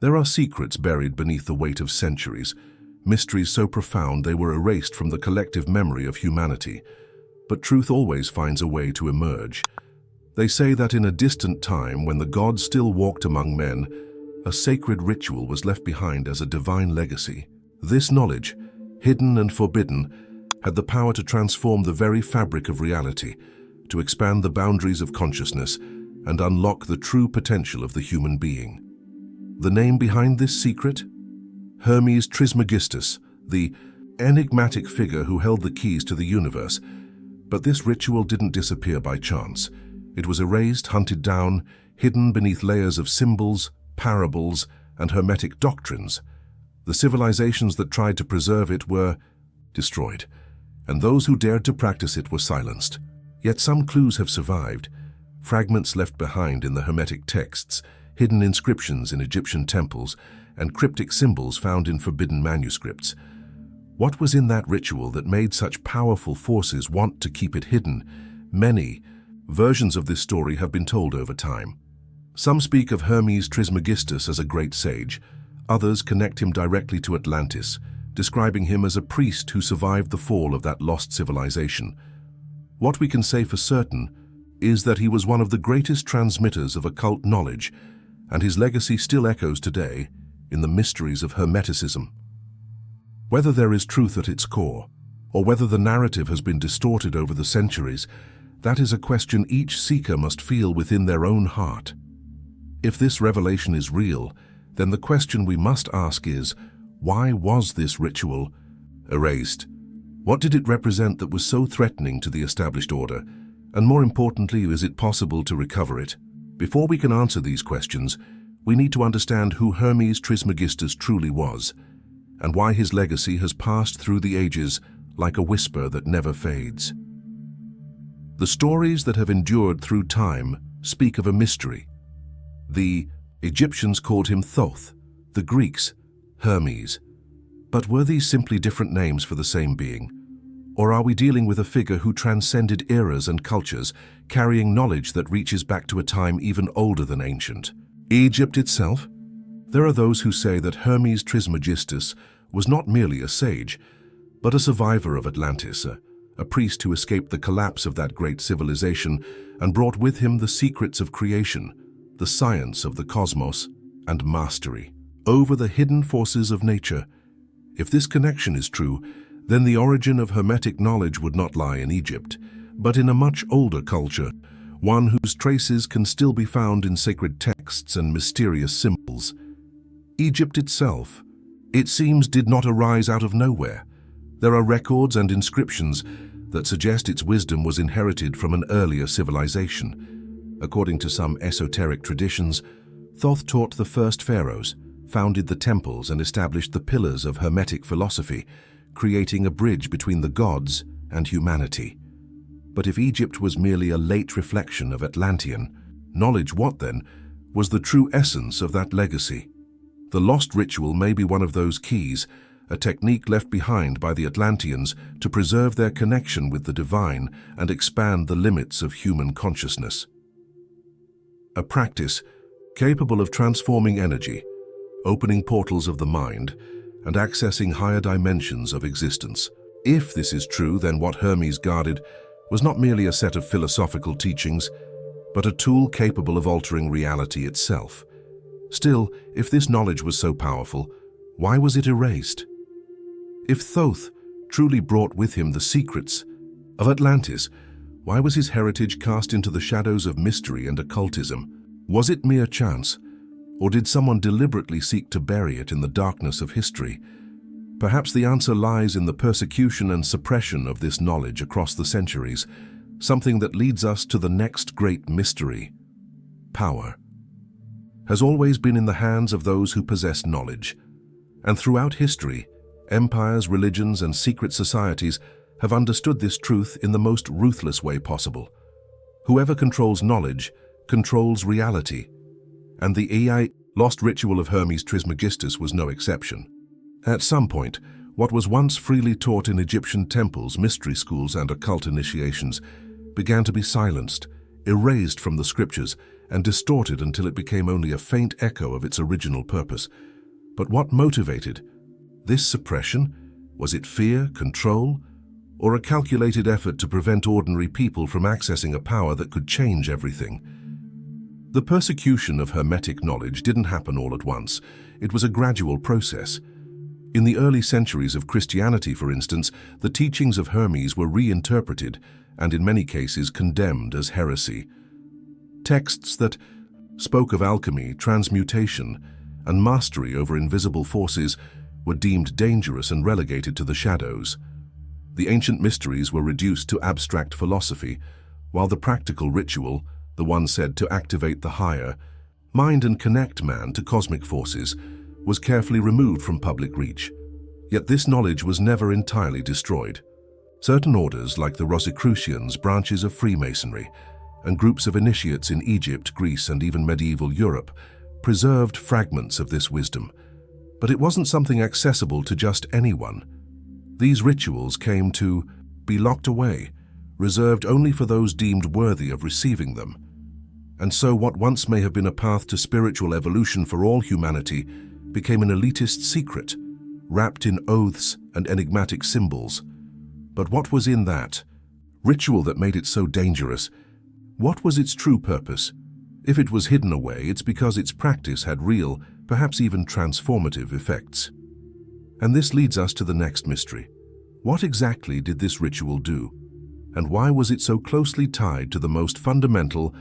There are secrets buried beneath the weight of centuries, mysteries so profound they were erased from the collective memory of humanity. But truth always finds a way to emerge. They say that in a distant time, when the gods still walked among men, a sacred ritual was left behind as a divine legacy. This knowledge, hidden and forbidden, had the power to transform the very fabric of reality, to expand the boundaries of consciousness, and unlock the true potential of the human being. The name behind this secret? Hermes Trismegistus, the enigmatic figure who held the keys to the universe. But this ritual didn't disappear by chance. It was erased, hunted down, hidden beneath layers of symbols, parables, and hermetic doctrines. The civilizations that tried to preserve it were destroyed, and those who dared to practice it were silenced. Yet some clues have survived, fragments left behind in the hermetic texts, hidden inscriptions in Egyptian temples, and cryptic symbols found in forbidden manuscripts. What was in that ritual that made such powerful forces want to keep it hidden? Many versions of this story have been told over time. Some speak of Hermes Trismegistus as a great sage. Others connect him directly to Atlantis, describing him as a priest who survived the fall of that lost civilization. What we can say for certain is that he was one of the greatest transmitters of occult knowledge, and his legacy still echoes today in the mysteries of Hermeticism. Whether there is truth at its core, or whether the narrative has been distorted over the centuries, that is a question each seeker must feel within their own heart. If this revelation is real, then the question we must ask is, why was this ritual erased? What did it represent that was so threatening to the established order? And more importantly, is it possible to recover it? Before we can answer these questions, we need to understand who Hermes Trismegistus truly was, and why his legacy has passed through the ages like a whisper that never fades. The stories that have endured through time speak of a mystery. The Egyptians called him Thoth, the Greeks Hermes. But were these simply different names for the same being? Or are we dealing with a figure who transcended eras and cultures, carrying knowledge that reaches back to a time even older than ancient Egypt itself? There are those who say that Hermes Trismegistus was not merely a sage, but a survivor of Atlantis, a priest who escaped the collapse of that great civilization and brought with him the secrets of creation, the science of the cosmos, and mastery over the hidden forces of nature. If this connection is true, then the origin of Hermetic knowledge would not lie in Egypt, but in a much older culture, one whose traces can still be found in sacred texts and mysterious symbols. Egypt itself, it seems, did not arise out of nowhere. There are records and inscriptions that suggest its wisdom was inherited from an earlier civilization. According to some esoteric traditions, Thoth taught the first pharaohs, founded the temples, and established the pillars of Hermetic philosophy, creating a bridge between the gods and humanity. But if Egypt was merely a late reflection of Atlantean knowledge, what then was the true essence of that legacy? The lost ritual may be one of those keys, a technique left behind by the Atlanteans to preserve their connection with the divine and expand the limits of human consciousness. A practice capable of transforming energy, opening portals of the mind, and accessing higher dimensions of existence. If this is true, then what Hermes guarded was not merely a set of philosophical teachings, but a tool capable of altering reality itself. Still, if this knowledge was so powerful, why was it erased? If Thoth truly brought with him the secrets of Atlantis, why was his heritage cast into the shadows of mystery and occultism? Was it mere chance, or did someone deliberately seek to bury it in the darkness of history? Perhaps the answer lies in the persecution and suppression of this knowledge across the centuries, something that leads us to the next great mystery. Power has always been in the hands of those who possess knowledge, and throughout history, empires, religions, and secret societies have understood this truth in the most ruthless way possible. Whoever controls knowledge controls reality, and the lost ritual of Hermes Trismegistus was no exception. At some point, what was once freely taught in Egyptian temples, mystery schools, and occult initiations began to be silenced, erased from the scriptures and distorted until it became only a faint echo of its original purpose. But what motivated this suppression? Was it fear, control, or a calculated effort to prevent ordinary people from accessing a power that could change everything? The persecution of Hermetic knowledge didn't happen all at once. It was a gradual process. In the early centuries of Christianity, for instance, the teachings of Hermes were reinterpreted and in many cases condemned as heresy. Texts that spoke of alchemy, transmutation, and mastery over invisible forces were deemed dangerous and relegated to the shadows. The ancient mysteries were reduced to abstract philosophy, while the practical ritual, the one said to activate the higher mind and connect man to cosmic forces, was carefully removed from public reach. Yet this knowledge was never entirely destroyed. Certain orders, like the Rosicrucians, branches of Freemasonry, and groups of initiates in Egypt, Greece, and even medieval Europe, preserved fragments of this wisdom. But it wasn't something accessible to just anyone. These rituals came to be locked away, reserved only for those deemed worthy of receiving them. And so what once may have been a path to spiritual evolution for all humanity became an elitist secret, wrapped in oaths and enigmatic symbols. But what was in that ritual that made it so dangerous? What was its true purpose? If it was hidden away, it's because its practice had real, perhaps even transformative effects. And this leads us to the next mystery. What exactly did this ritual do? And why was it so closely tied to the most fundamental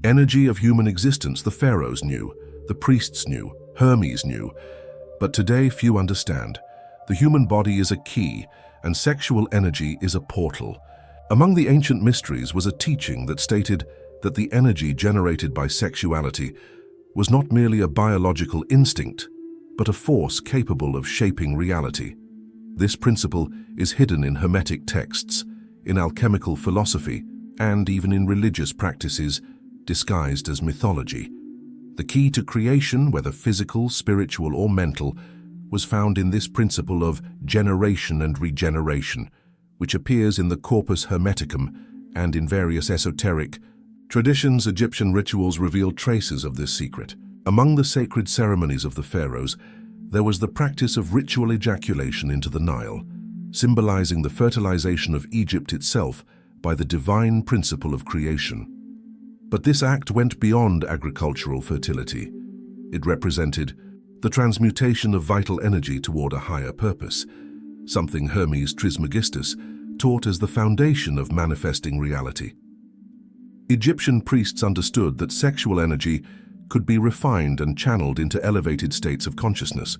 energy of human existence? The pharaohs knew, the priests knew, Hermes knew. But today few understand. The human body is a key, and sexual energy is a portal. Among the ancient mysteries was a teaching that stated that the energy generated by sexuality was not merely a biological instinct, but a force capable of shaping reality. This principle is hidden in Hermetic texts, in alchemical philosophy, and even in religious practices disguised as mythology. The key to creation, whether physical, spiritual, or mental, was found in this principle of generation and regeneration, which appears in the Corpus Hermeticum and in various esoteric traditions. Egyptian rituals reveal traces of this secret. Among the sacred ceremonies of the pharaohs, there was the practice of ritual ejaculation into the Nile, symbolizing the fertilization of Egypt itself by the divine principle of creation. But this act went beyond agricultural fertility. It represented the transmutation of vital energy toward a higher purpose, something Hermes Trismegistus taught as the foundation of manifesting reality. Egyptian priests understood that sexual energy could be refined and channeled into elevated states of consciousness,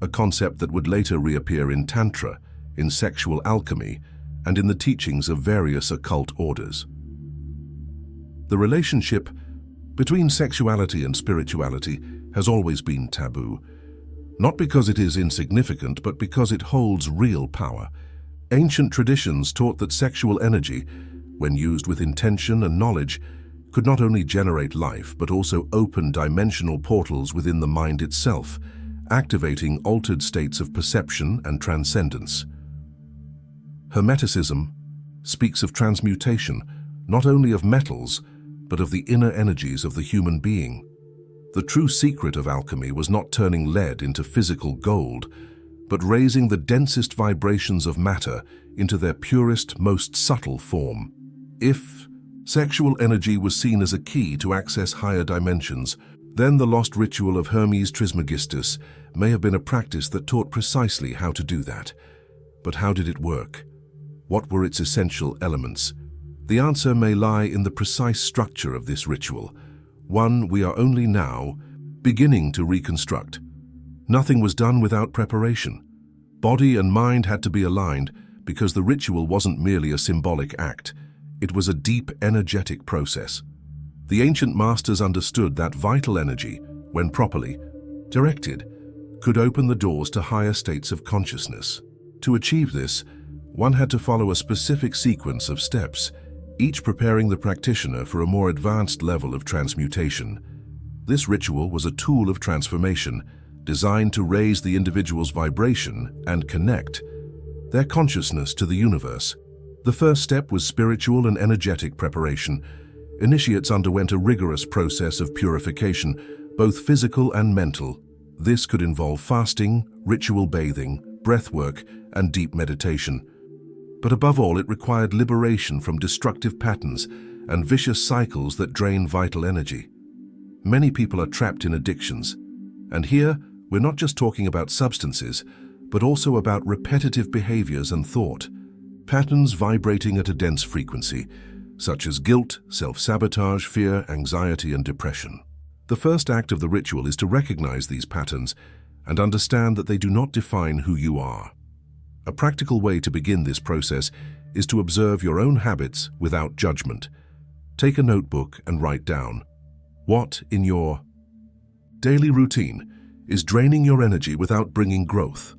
a concept that would later reappear in Tantra, in sexual alchemy, and in the teachings of various occult orders. The relationship between sexuality and spirituality has always been taboo, not because it is insignificant, but because it holds real power. Ancient traditions taught that sexual energy, when used with intention and knowledge, could not only generate life, but also open dimensional portals within the mind itself, activating altered states of perception and transcendence. Hermeticism speaks of transmutation, not only of metals, but of the inner energies of the human being. The true secret of alchemy was not turning lead into physical gold, but raising the densest vibrations of matter into their purest, most subtle form. If sexual energy was seen as a key to access higher dimensions, then the lost ritual of Hermes Trismegistus may have been a practice that taught precisely how to do that. But how did it work? What were its essential elements? The answer may lie in the precise structure of this ritual, one we are only now beginning to reconstruct. Nothing was done without preparation. Body and mind had to be aligned because the ritual wasn't merely a symbolic act. It was a deep energetic process. The ancient masters understood that vital energy, when properly directed, could open the doors to higher states of consciousness. To achieve this, one had to follow a specific sequence of steps, each preparing the practitioner for a more advanced level of transmutation. This ritual was a tool of transformation, designed to raise the individual's vibration and connect their consciousness to the universe. The first step was spiritual and energetic preparation. Initiates underwent a rigorous process of purification, both physical and mental. This could involve fasting, ritual bathing, breathwork, and deep meditation. But above all, it required liberation from destructive patterns and vicious cycles that drain vital energy. Many people are trapped in addictions. And here, we're not just talking about substances, but also about repetitive behaviors and thought. Patterns vibrating at a dense frequency, such as guilt, self-sabotage, fear, anxiety, and depression. The first act of the ritual is to recognize these patterns and understand that they do not define who you are. A practical way to begin this process is to observe your own habits without judgment. Take a notebook and write down what, in your daily routine, is draining your energy without bringing growth.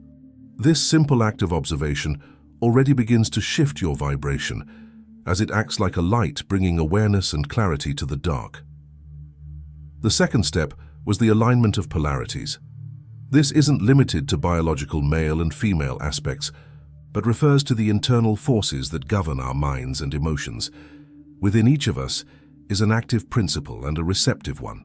This simple act of observation already begins to shift your vibration, as it acts like a light bringing awareness and clarity to the dark. The second step was the alignment of polarities. This isn't limited to biological male and female aspects, but refers to the internal forces that govern our minds and emotions. Within each of us is an active principle and a receptive one.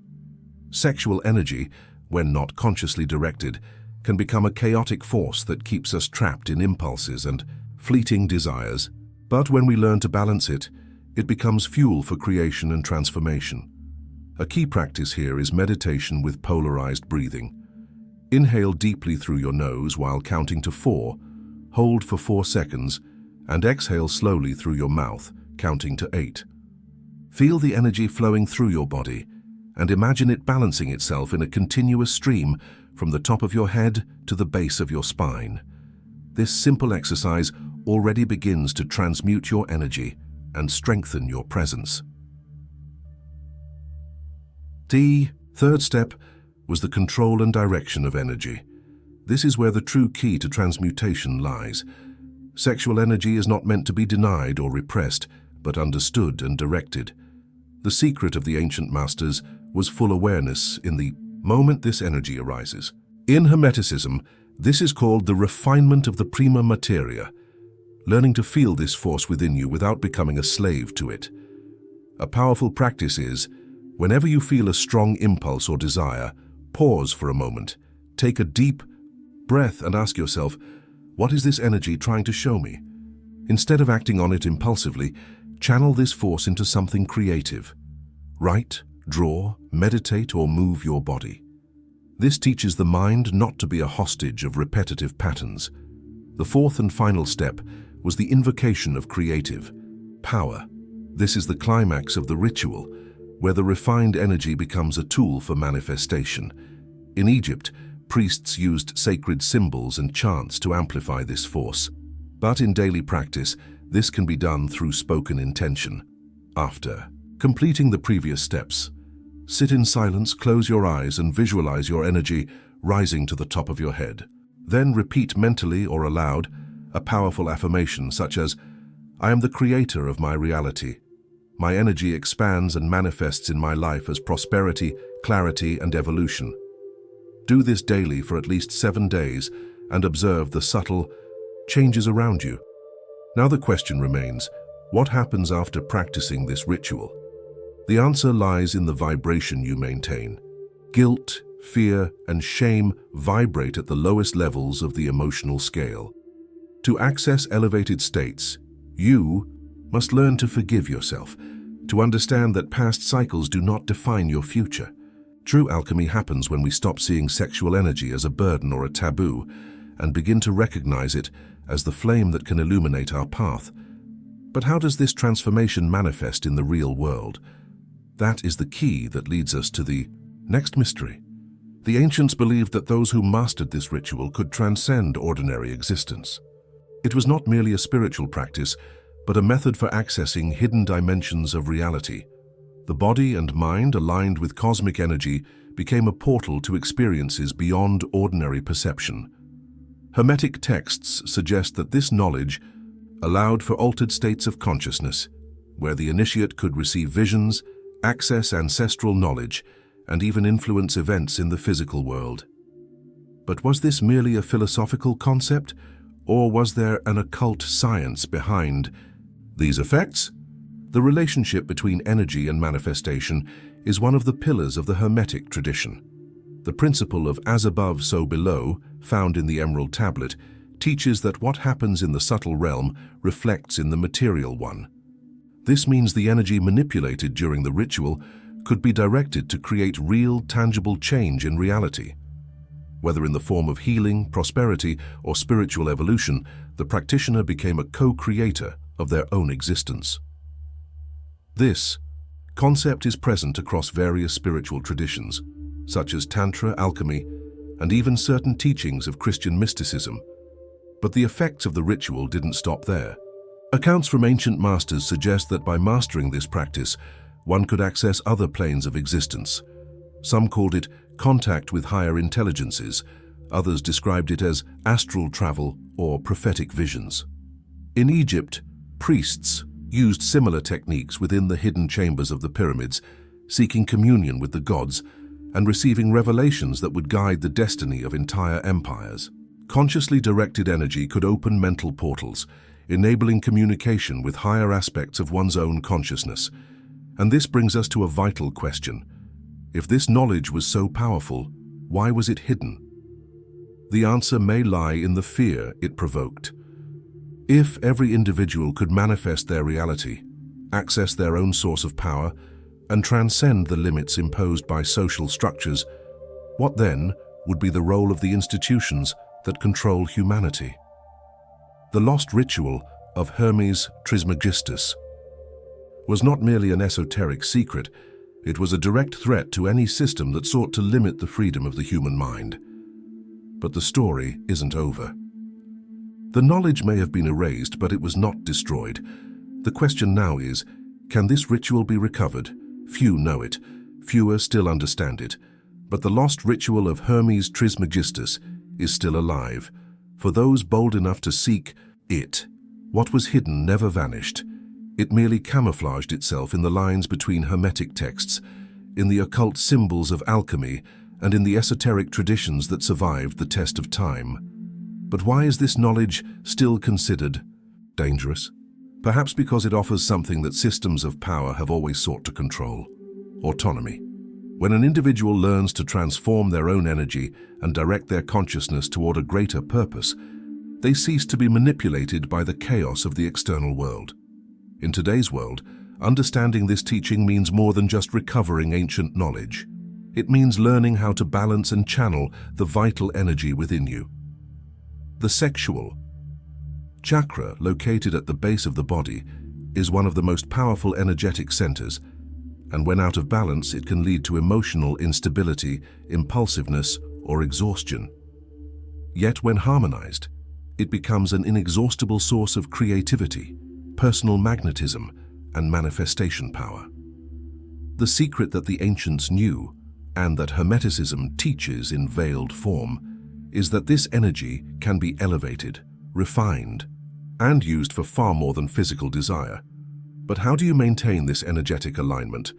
Sexual energy, when not consciously directed, can become a chaotic force that keeps us trapped in impulses and fleeting desires. But when we learn to balance it, it becomes fuel for creation and transformation. A key practice here is meditation with polarized breathing. Inhale deeply through your nose while counting to 4, hold for 4 seconds, and exhale slowly through your mouth, counting to 8. Feel the energy flowing through your body, and imagine it balancing itself in a continuous stream from the top of your head to the base of your spine. This simple exercise already begins to transmute your energy and strengthen your presence. The third step was the control and direction of energy. This is where the true key to transmutation lies. Sexual energy is not meant to be denied or repressed, but understood and directed. The secret of the ancient masters was full awareness in the moment this energy arises. In Hermeticism, this is called the refinement of the prima materia, learning to feel this force within you without becoming a slave to it. A powerful practice is, whenever you feel a strong impulse or desire, pause for a moment, take a deep breath and ask yourself, what is this energy trying to show me? Instead of acting on it impulsively, channel this force into something creative. Write, draw, meditate, or move your body. This teaches the mind not to be a hostage of repetitive patterns. The fourth and final step was the invocation of creative power. This is the climax of the ritual, where the refined energy becomes a tool for manifestation. In Egypt, priests used sacred symbols and chants to amplify this force. But in daily practice, this can be done through spoken intention. After completing the previous steps, sit in silence, close your eyes, and visualize your energy rising to the top of your head. Then repeat mentally or aloud a powerful affirmation such as, I am the creator of my reality. My energy expands and manifests in my life as prosperity, clarity, and evolution. Do this daily for at least 7 days and observe the subtle changes around you. Now the question remains, what happens after practicing this ritual? The answer lies in the vibration you maintain. Guilt, fear, and shame vibrate at the lowest levels of the emotional scale. To access elevated states, you must learn to forgive yourself, to understand that past cycles do not define your future. True alchemy happens when we stop seeing sexual energy as a burden or a taboo and begin to recognize it as the flame that can illuminate our path. But how does this transformation manifest in the real world? That is the key that leads us to the next mystery. The ancients believed that those who mastered this ritual could transcend ordinary existence. It was not merely a spiritual practice, but a method for accessing hidden dimensions of reality. The body and mind, aligned with cosmic energy, became a portal to experiences beyond ordinary perception. Hermetic texts suggest that this knowledge allowed for altered states of consciousness, where the initiate could receive visions, access ancestral knowledge, and even influence events in the physical world. But was this merely a philosophical concept, or was there an occult science behind these effects? The relationship between energy and manifestation is one of the pillars of the Hermetic tradition. The principle of as above, so below, found in the Emerald Tablet, teaches that what happens in the subtle realm reflects in the material one. This means the energy manipulated during the ritual could be directed to create real, tangible change in reality. Whether in the form of healing, prosperity, or spiritual evolution, the practitioner became a co-creator of their own existence. This concept is present across various spiritual traditions, such as Tantra, alchemy, and even certain teachings of Christian mysticism. But the effects of the ritual didn't stop there. Accounts from ancient masters suggest that by mastering this practice, one could access other planes of existence. Some called it contact with higher intelligences, others described it as astral travel or prophetic visions. In Egypt, priests used similar techniques within the hidden chambers of the pyramids, seeking communion with the gods and receiving revelations that would guide the destiny of entire empires. Consciously directed energy could open mental portals, enabling communication with higher aspects of one's own consciousness. And this brings us to a vital question. If this knowledge was so powerful, why was it hidden? The answer may lie in the fear it provoked. If every individual could manifest their reality, access their own source of power, and transcend the limits imposed by social structures, what then would be the role of the institutions that control humanity? The lost ritual of Hermes Trismegistus was not merely an esoteric secret, it was a direct threat to any system that sought to limit the freedom of the human mind. But the story isn't over. The knowledge may have been erased, but it was not destroyed. The question now is, can this ritual be recovered? Few know it, fewer still understand it. But the lost ritual of Hermes Trismegistus is still alive. For those bold enough to seek it, what was hidden never vanished. It merely camouflaged itself in the lines between Hermetic texts, in the occult symbols of alchemy, and in the esoteric traditions that survived the test of time. But why is this knowledge still considered dangerous? Perhaps because it offers something that systems of power have always sought to control: autonomy. When an individual learns to transform their own energy and direct their consciousness toward a greater purpose, they cease to be manipulated by the chaos of the external world. In today's world, understanding this teaching means more than just recovering ancient knowledge. It means learning how to balance and channel the vital energy within you. The sexual chakra, located at the base of the body, is one of the most powerful energetic centers, and when out of balance, it can lead to emotional instability, impulsiveness, or exhaustion. Yet when harmonized, it becomes an inexhaustible source of creativity, personal magnetism, and manifestation power. The secret that the ancients knew, and that Hermeticism teaches in veiled form, is that this energy can be elevated, refined, and used for far more than physical desire. But how do you maintain this energetic alignment?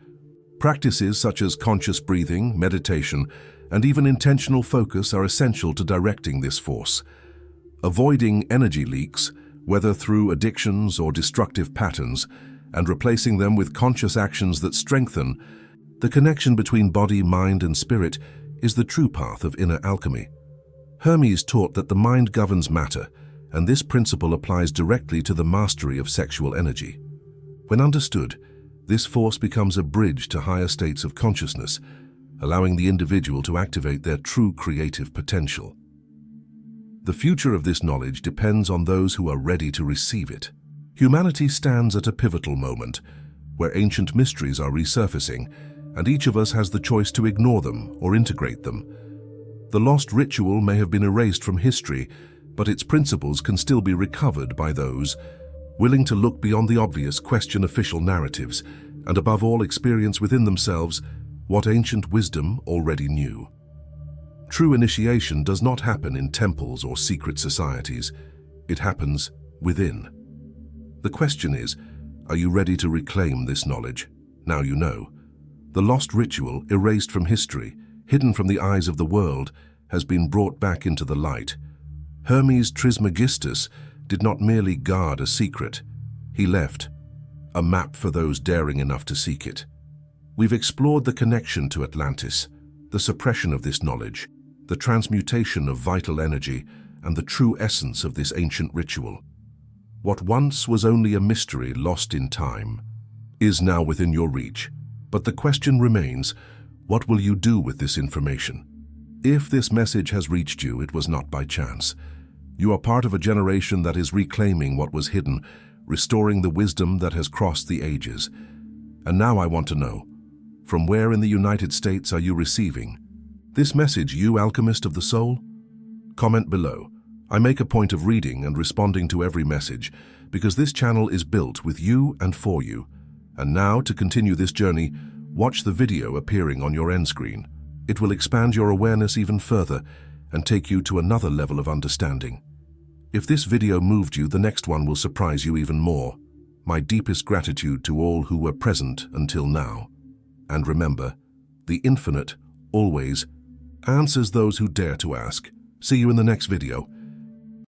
Practices such as conscious breathing, meditation, and even intentional focus are essential to directing this force. Avoiding energy leaks, whether through addictions or destructive patterns, and replacing them with conscious actions that strengthen the connection between body, mind, and spirit, is the true path of inner alchemy. Hermes taught that the mind governs matter, and this principle applies directly to the mastery of sexual energy. When understood, this force becomes a bridge to higher states of consciousness, allowing the individual to activate their true creative potential. The future of this knowledge depends on those who are ready to receive it. Humanity stands at a pivotal moment, where ancient mysteries are resurfacing, and each of us has the choice to ignore them or integrate them. The lost ritual may have been erased from history, but its principles can still be recovered by those willing to look beyond the obvious, question official narratives, and above all experience within themselves what ancient wisdom already knew. True initiation does not happen in temples or secret societies. It happens within. The question is, are you ready to reclaim this knowledge? Now you know. The lost ritual, erased from history, hidden from the eyes of the world, has been brought back into the light. Hermes Trismegistus did not merely guard a secret. He left a map for those daring enough to seek it. We've explored the connection to Atlantis, the suppression of this knowledge, the transmutation of vital energy, and the true essence of this ancient ritual. What once was only a mystery lost in time is now within your reach. But the question remains, what will you do with this information? If this message has reached you, it was not by chance. You are part of a generation that is reclaiming what was hidden, restoring the wisdom that has crossed the ages. And now I want to know, from where in the United States are you receiving this message, you alchemist of the soul? Comment below. I make a point of reading and responding to every message because this channel is built with you and for you. And now, to continue this journey, watch the video appearing on your end screen. It will expand your awareness even further and take you to another level of understanding. If this video moved you, the next one will surprise you even more. My deepest gratitude to all who were present until now. And remember, the infinite always answers those who dare to ask. See you in the next video.